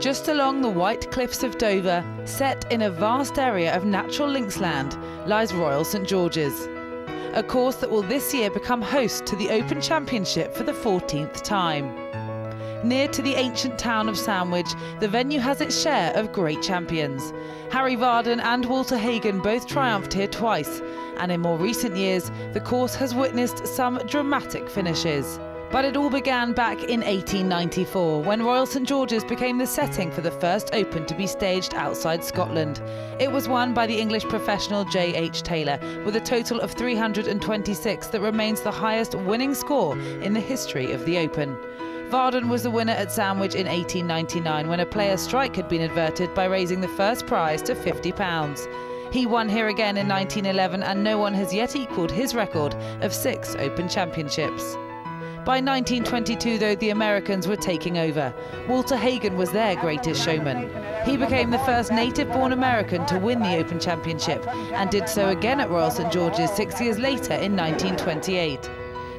Just along the white cliffs of Dover, set in a vast area of natural linksland, lies Royal St George's. A course that will this year become host to the Open Championship for the 14th time. Near to the ancient town of Sandwich, the venue has its share of great champions. Harry Vardon and Walter Hagen both triumphed here twice, and in more recent years, the course has witnessed some dramatic finishes. But it all began back in 1894, when Royal St George's became the setting for the first Open to be staged outside Scotland. It was won by the English professional J.H. Taylor, with a total of 326 that remains the highest winning score in the history of the Open. Vardon was the winner at Sandwich in 1899, when a player's strike had been averted by raising the first prize to £50. He won here again in 1911, and no one has yet equalled his record of 6 Open Championships. By 1922, though, the Americans were taking over. Walter Hagen was their greatest showman. He became the first native-born American to win the Open Championship, and did so again at Royal St George's 6 years later in 1928.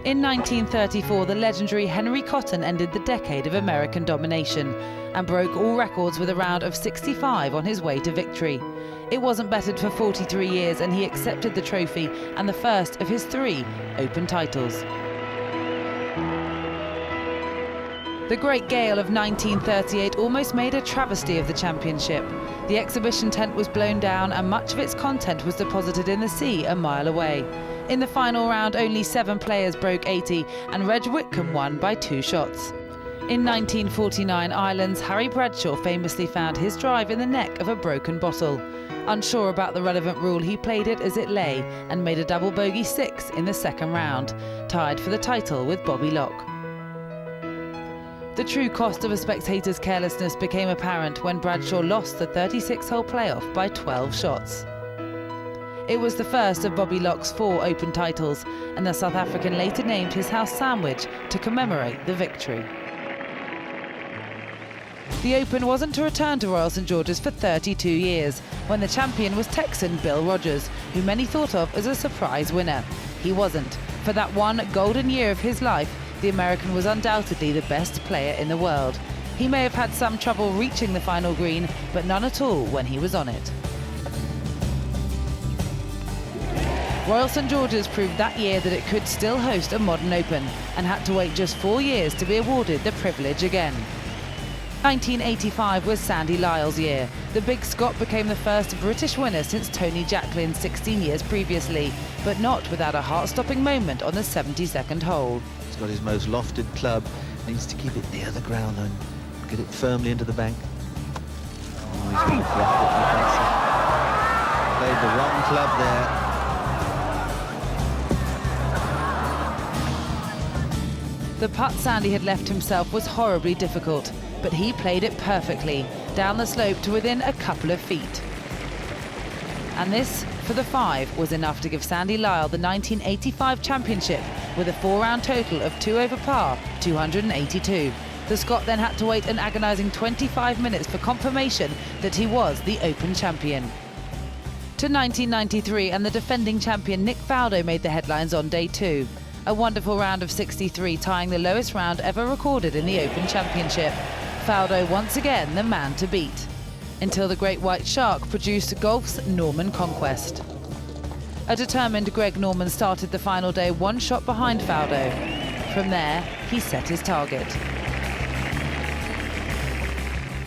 In 1934, the legendary Henry Cotton ended the decade of American domination and broke all records with a round of 65 on his way to victory. It wasn't bettered for 43 years, and he accepted the trophy and the first of his 3 Open titles. The Great Gale of 1938 almost made a travesty of the championship. The exhibition tent was blown down and much of its content was deposited in the sea a mile away. In the final round, only 7 players broke 80, and Reg Whitcomb won by 2 shots. In 1949, Ireland's Harry Bradshaw famously found his drive in the neck of a broken bottle. Unsure about the relevant rule, he played it as it lay and made a double bogey 6 in the second round, tied for the title with Bobby Locke. The true cost of a spectator's carelessness became apparent when Bradshaw lost the 36-hole playoff by 12 shots. It was the first of Bobby Locke's 4 Open titles, and the South African later named his house Sandwich to commemorate the victory. The Open wasn't to return to Royal St George's for 32 years, when the champion was Texan Bill Rogers, who many thought of as a surprise winner. He wasn't. For that one golden year of his life, the American was undoubtedly the best player in the world. He may have had some trouble reaching the final green, but none at all when he was on it. Royal St George's proved that year that it could still host a modern Open, and had to wait just 4 years to be awarded the privilege again. 1985 was Sandy Lyle's year. The big Scot became the first British winner since Tony Jacklin 16 years previously, but not without a heart-stopping moment on the 72nd hole. He's got his most lofted club, needs to keep it near the ground and get it firmly into the bank. Oh, he's going to fluff it, you fancy. Played the wrong club there. The putt Sandy had left himself was horribly difficult, but he played it perfectly, down the slope to within a couple of feet. And this, for the 5, was enough to give Sandy Lyle the 1985 championship with a 4-round total of 2 over par, 282. The Scot then had to wait an agonising 25 minutes for confirmation that he was the Open champion. To 1993, and the defending champion Nick Faldo made the headlines on day 2. A wonderful round of 63, tying the lowest round ever recorded in the Open Championship. Faldo once again the man to beat, until the Great White Shark produced golf's Norman Conquest. A determined Greg Norman started the final day 1 shot behind Faldo. From there, he set his target.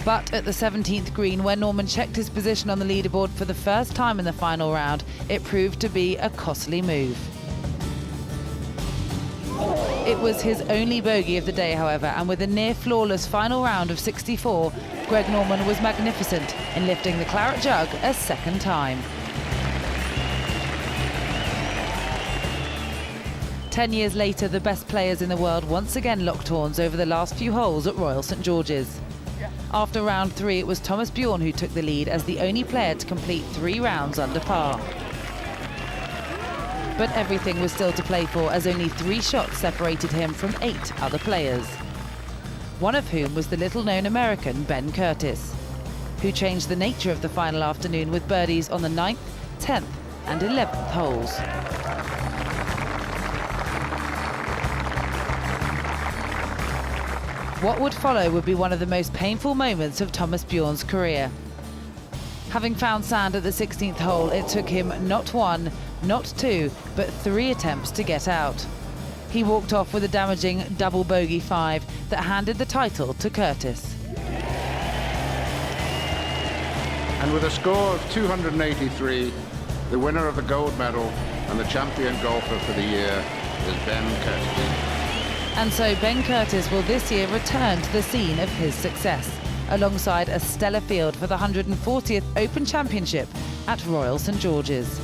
But at the 17th green, where Norman checked his position on the leaderboard for the first time in the final round, it proved to be a costly move. It was his only bogey of the day, however, and with a near-flawless final round of 64, Greg Norman was magnificent in lifting the claret jug a second time. 10 years later, the best players in the world once again locked horns over the last few holes at Royal St George's. After round 3, it was Thomas Bjorn who took the lead as the only player to complete 3 rounds under par. But everything was still to play for, as only 3 shots separated him from 8 other players. One of whom was the little-known American Ben Curtis, who changed the nature of the final afternoon with birdies on the 9th, 10th and 11th holes. What would follow would be one of the most painful moments of Thomas Bjorn's career. Having found sand at the 16th hole, it took him not one, not two, but 3 attempts to get out. He walked off with a damaging double bogey 5 that handed the title to Curtis. And with a score of 283, the winner of the gold medal and the champion golfer for the year is Ben Curtis. And so Ben Curtis will this year return to the scene of his success, alongside a stellar field for the 140th Open Championship at Royal St George's.